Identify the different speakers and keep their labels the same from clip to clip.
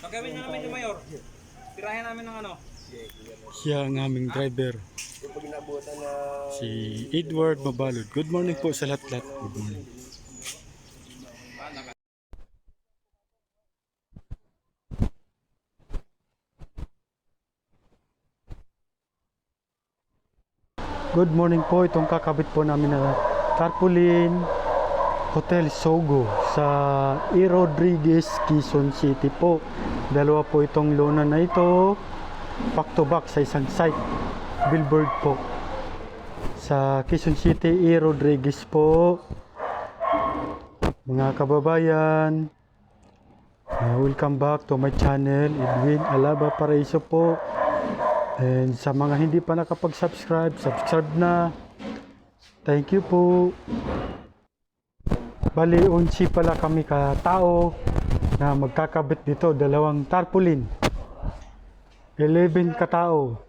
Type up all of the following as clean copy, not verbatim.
Speaker 1: Pagawin na namin yung mayor. Tirahin namin ng ano.
Speaker 2: Siya ang aming driver. Si Edward Mabalod. Good morning po sa lahat-lahat. Good morning. Good morning po. Itong kakabit po namin na tarpaulin Hotel Sogo sa E. Rodriguez, Quezon City po. Dalawa po itong lona na ito. Back to back sa isang site. Billboard po. Sa Quezon City, E. Rodriguez po. Mga kababayan, welcome back to my channel. E.Paraiso po. And sa mga hindi pa nakapag-subscribe, subscribe na. Thank you po. Bali, 11 pala kami ka-tao na magkakabit dito. Dalawang tarpaulin. 11 katao.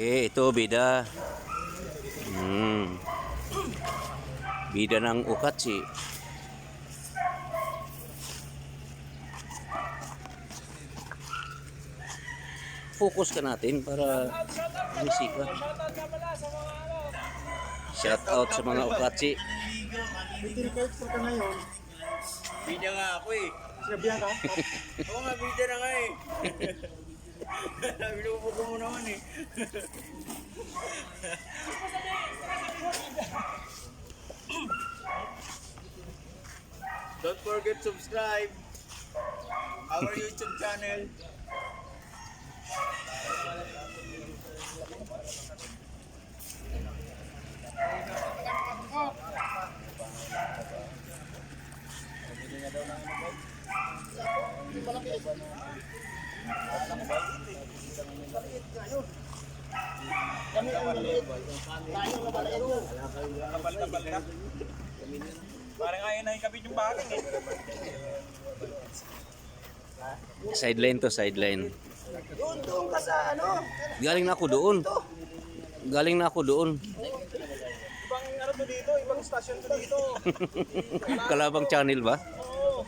Speaker 3: Ito bida. Bida ng ukatsi. Focus ka natin para musika. Shout out sa mga ukatsi.
Speaker 1: Bida nga ako eh.
Speaker 2: Sinabihan ka?
Speaker 1: Oo nga, bida na nga eh. Binubuko mo naman eh. Don't forget to subscribe our YouTube channel. Parang ayaw na ikabit yung baking eh.
Speaker 3: Sideline to, sideline.
Speaker 1: Doon ka sa ano?
Speaker 3: Galing na ako doon. Galing na ako doon.
Speaker 1: Ibang ano to dito, ibang station to dito.
Speaker 3: Kalabang channel ba?
Speaker 1: Oo,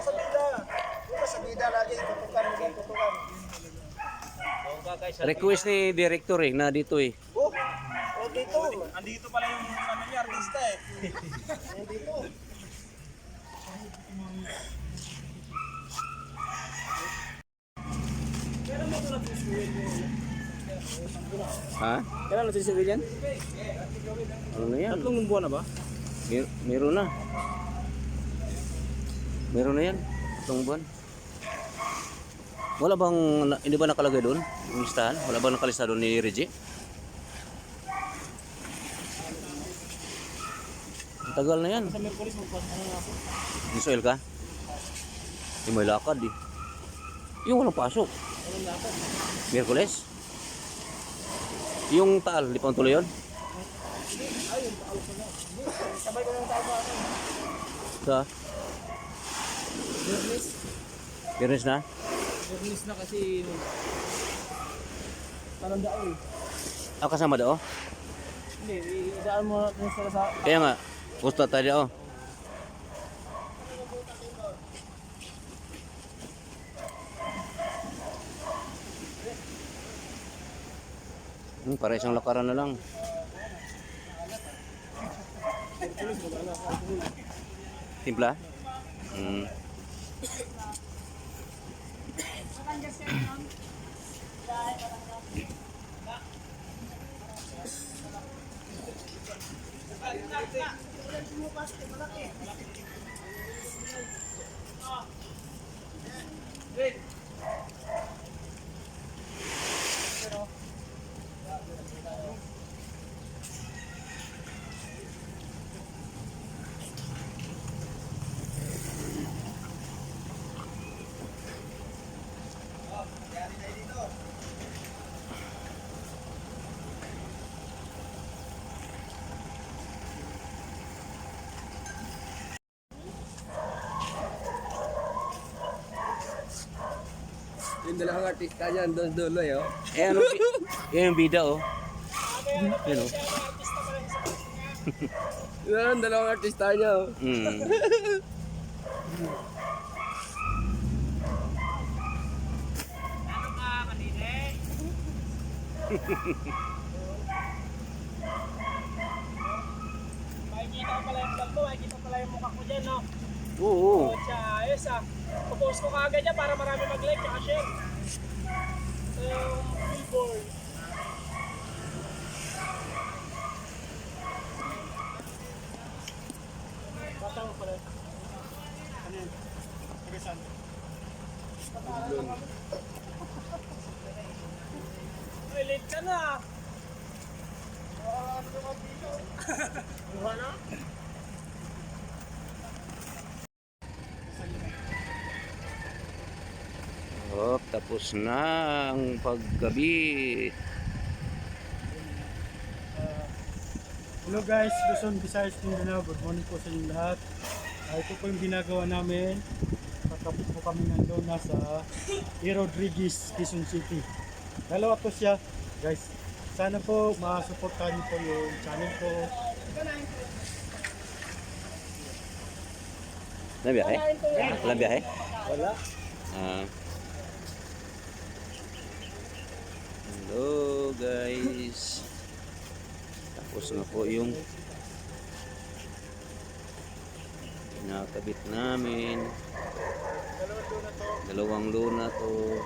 Speaker 1: sa bida. Sa bida lagi, tutukan.
Speaker 3: Request ni director na dito eh.
Speaker 1: Oh, dito. Andito pala yung ano niya, artista eh. Andito.
Speaker 3: Ha?
Speaker 1: Kailan natin si William?
Speaker 3: Ano na yan?
Speaker 1: Tatlong buwan na ba?
Speaker 3: Meron na. Meron na yan. Tatlong buwan. Wala bang, hindi ba nakalagay doon? Yung listahan? Wala bang nakalista doon ni Reggie? Ang tagal na yan.
Speaker 1: Sa Merkulis, magpasok na ako.
Speaker 3: Isuel ka? Yung may lakad eh. Yung walang pasok.
Speaker 1: Walang lakad.
Speaker 3: Miyerkules? Yung taal, di pa tuloy yun?
Speaker 1: Ayun, paalo ko na. Sabay ko ng tao ako.
Speaker 3: Sa?
Speaker 1: Merkulis.
Speaker 3: Biyernes na?
Speaker 1: Merkulis na kasi parang dao eh.
Speaker 3: Ah, kasama daw?
Speaker 1: Hindi, idaan mo natin sila sa...
Speaker 3: Kaya nga, gusto tayo oh. Para isang lakaran na lang. Timpla?
Speaker 4: Yung dalawang artista dyan, doon dulo eh, oh.
Speaker 3: Eh ano, yan yung bida oh. Yan oh.
Speaker 4: Yung dalawang artista niya, oh.
Speaker 1: Makikita ko pala yung vlog ko, makikita ko pala yung mukha ko dyan, no?
Speaker 3: Oo.
Speaker 1: Siya, ayos ah. Popost ko kaagad yan para marami mag-like at share. Ito yung billboard. Bata mo pala. Ano yun? Tagasan. Ay, late ka na. Ano naman dito? Buha na?
Speaker 3: Oh, tapos na ang paggabi.
Speaker 2: Hello guys, Quezon Visayas Mindanao. Good morning po sa inyong lahat. Ito po yung ginagawa namin. Patapos po kami ng lona sa E. Rodriguez, Quezon City. Dalawa po siya. Guys, sana po masuportahan niyo po yung channel ko.
Speaker 3: Walang biyahe? Walang biyahe?
Speaker 2: Wala.
Speaker 3: Hello guys. Tapos na po yung nakabit namin. Dalawang luna to.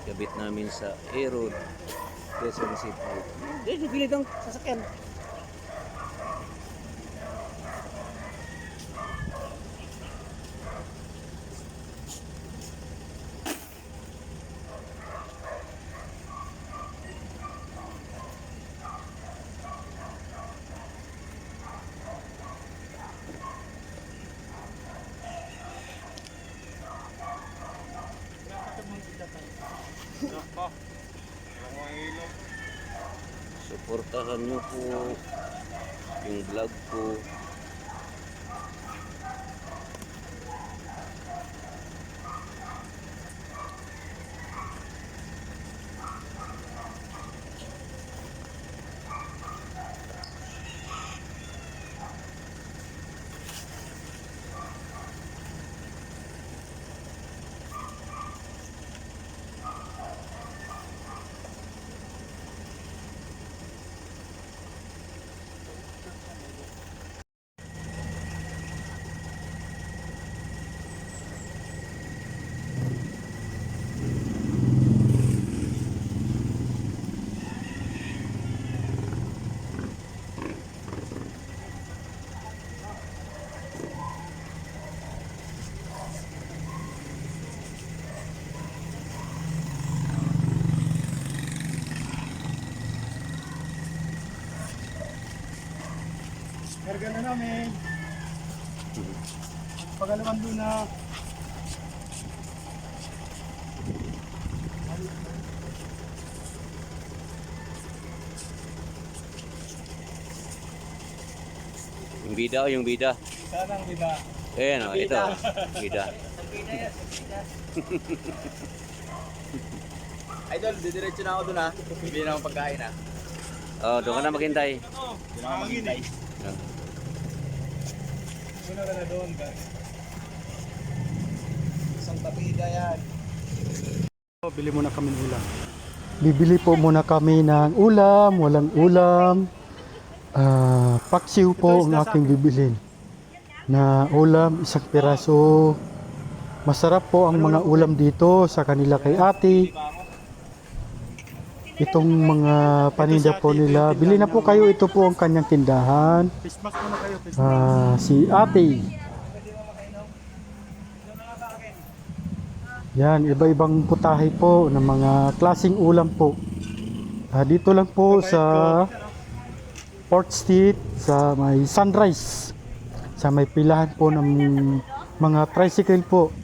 Speaker 3: Kabit namin sa E-Road, Quezon City. Dito, pilit ang sasakyan. Suportahan nyo po yung vlog ko.
Speaker 2: na namin. Pangalawang luna.
Speaker 3: Yung bida o yung bida?
Speaker 2: Sanang bida.
Speaker 3: Ayan o, ito. Bida.
Speaker 4: Idol, didiretso na ako dun ha. Bili na akong pagkain ha.
Speaker 3: Oh, doon ka na maghintay.
Speaker 4: Doon ako maghintay.
Speaker 2: Wala ka na doon, guys.
Speaker 4: Isang tapida yan.
Speaker 2: Bili muna kami ng ulam. Bibili po muna kami ng ulam, walang ulam. Paksiw po ang aking bibilin. Na ulam, isang piraso. Masarap po ang mga ulam dito sa kanila kay ate. Itong mga paninda po nila. Bili na po kayo, ito po ang kanyang tindahan. Si ate. Yan, iba-ibang putahe po ng mga klaseng ulam po. Dito lang po sa Port Street, sa may Sunrise. Sa may pilahan po ng mga tricycle po.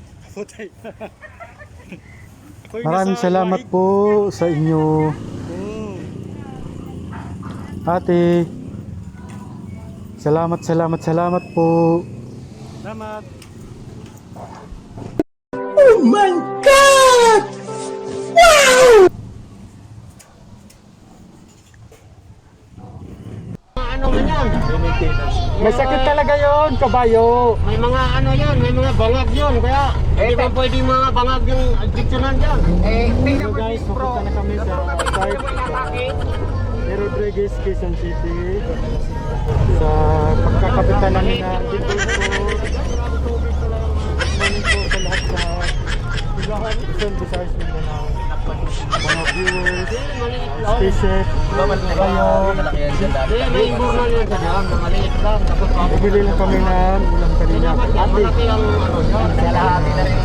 Speaker 2: Maraming salamat po sa inyo. Ate. Salamat po. Salamat. Oh my God! Wow!
Speaker 5: Ano man yan?
Speaker 2: May sakit talaga yon, kabayo.
Speaker 5: May mga ano yan, may mga bangag yun. Kaya hindi ba pwede mga bangag yung addiksyonan dyan?
Speaker 2: Hello guys, pupunta na kami sa site sa Rodriguez, Quezon City. Sa pagkakapitan namin na Duble po. Morning po sa lahat sa Ilahan, Quezon, Visayas, Mindanao. Mga viewers, stay safe. Kayo.
Speaker 5: May imburnal yan sa dyan, maliit lang. Tapos
Speaker 2: Bumili lang kami ng ulam kanina. Ate,
Speaker 5: malaki ang ano dyan.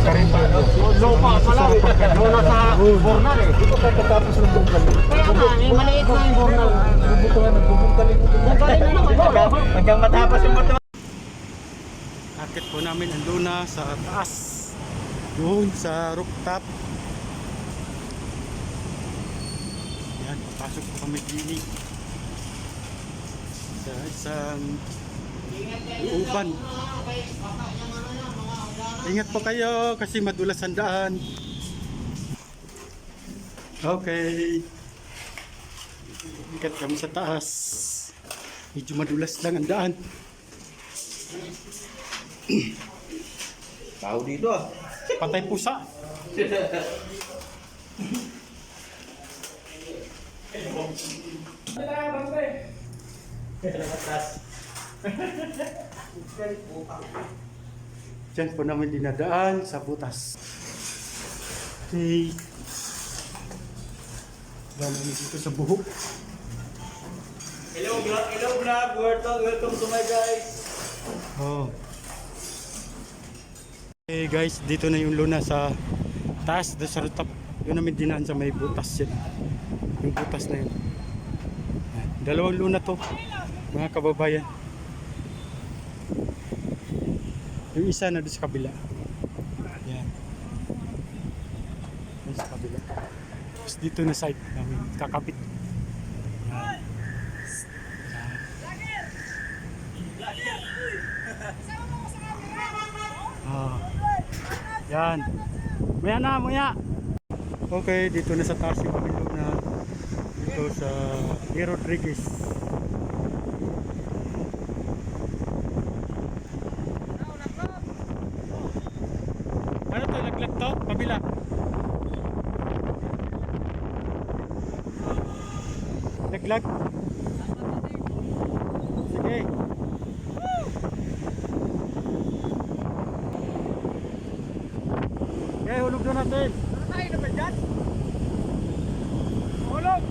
Speaker 2: karintado.
Speaker 5: Lupa pa lang. Luna sa imburnal eh.
Speaker 2: Ito pagkatapos ng bungkal.
Speaker 5: Kaya nga, maliit na imburnal.
Speaker 2: Bubutungan ng bubungkalin.
Speaker 5: Bungkalin na naman.
Speaker 4: Hanggang matapos yung bato.
Speaker 2: Akit po namin ang luna sa taas. Doon sa rooftop. Yan, papasok po kami dini. Sa isang uban. Ingat po kayo kasi madulas ang daan. Okay. Ikat kami sa taas. Medyo madulas lang ang daan.
Speaker 4: Tao dito ah.
Speaker 2: Patay pusa. Diyan po namin dinadaan sa butas. Okay. Daan namin dito sa buhok.
Speaker 4: Hello vlog. Welcome to my guys.
Speaker 2: Oh. Okay guys, dito na yung luna sa taas, doon sa rooftop. Yun namin dinaan sa may butas yan. Yung butas na yun. Dalawang luna to, mga kababayan. Yung isa na doon sa kabila. Yan. Doon sa kabila. Tapos dito na site namin, kakapit. Yan. Yan. Maya na, maya. Okay, dito na sa taas yung kami na dito sa E. Rodriguez. Ano to, laglag to? Kabila. Laglag. Sige. Okay, hulog doon natin.
Speaker 1: Ay, ano ba dyan? Hulog!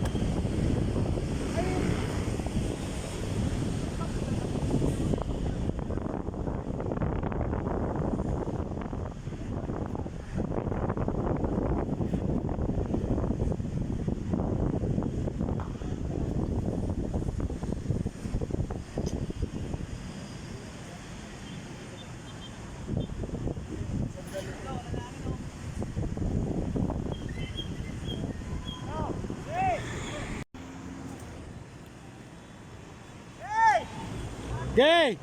Speaker 2: Gay!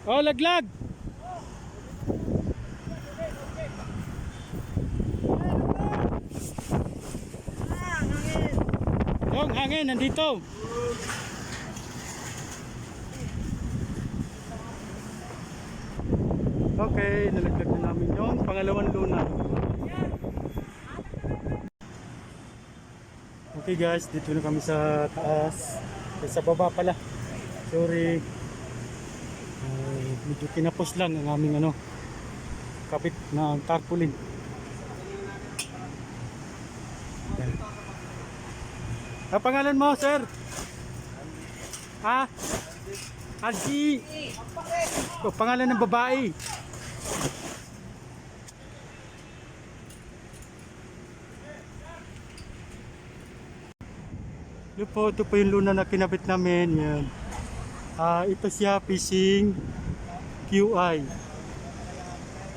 Speaker 2: Oh, laglag! Yung hangin, nandito. Okay, nalaglag na namin yung pangalawang luna. Okay guys, dito na kami sa taas. Sa baba pala. Sorry. Medyo kinapos lang ang aming kapit na tarpaulin. Ang pangalan mo, sir? Ha? Algi. O, pangalan ng babae. Ito po yung luna na kinabit namin. Yan. Ito siya fishing QI.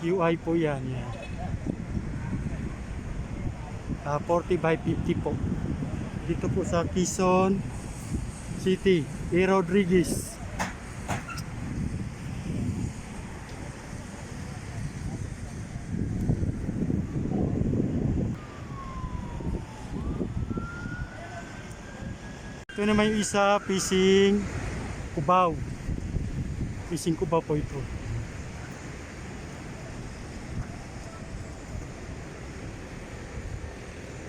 Speaker 2: QI po yan. Yan. 40 by 50 po. Dito po sa Quezon City, E. Rodriguez. Ito naman yung isa, fishing Cubao. Fishing Cubao po ito.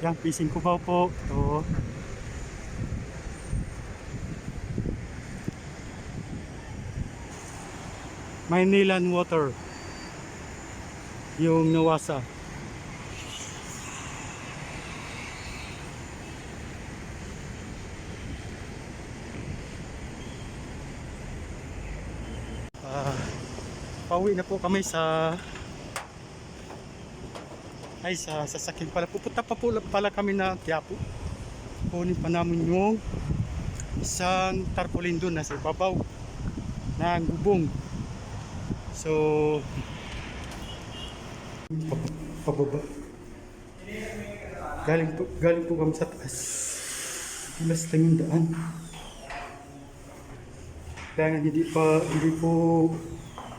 Speaker 2: Yan, fishing Cubao po. Ito. Manilan water. Yung nawasa. Pauwi na po kami sa sasakyan pala. Pupunta pa po pala kami na Quiapo. Kunin pa namin yung isang tarpaulin doon nasa ibabaw ng bubong. So pababa. Galing po kami sa taas. Tilas lang yung daan. Kaya hindi po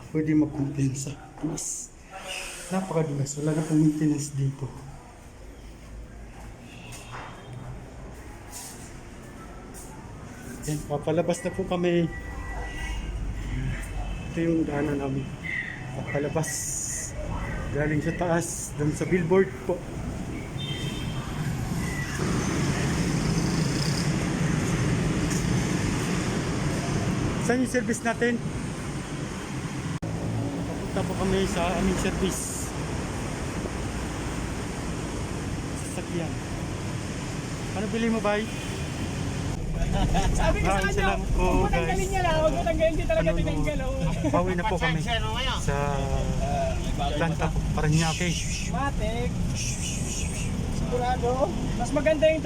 Speaker 2: pwede mag-maintenance sa tilas. Napakadulas, wala na pong maintenance dito. Yan, papalabas na po kami. Ito yung daanan namin. Papalabas. Galing sa taas, doon sa billboard po. Saan yung service natin? Papunta po kami sa aming service. Sasakyan. Ano bili mo, bay?
Speaker 1: Sabi ko sa kanya,
Speaker 2: po,
Speaker 1: huwag mo tanggalin niya lang, huwag mo tanggalin, hindi talaga tinanggal.
Speaker 2: Pauwi na po kami sa planta po, Paranaque.
Speaker 1: Matik. Sigurado. Mas maganda yung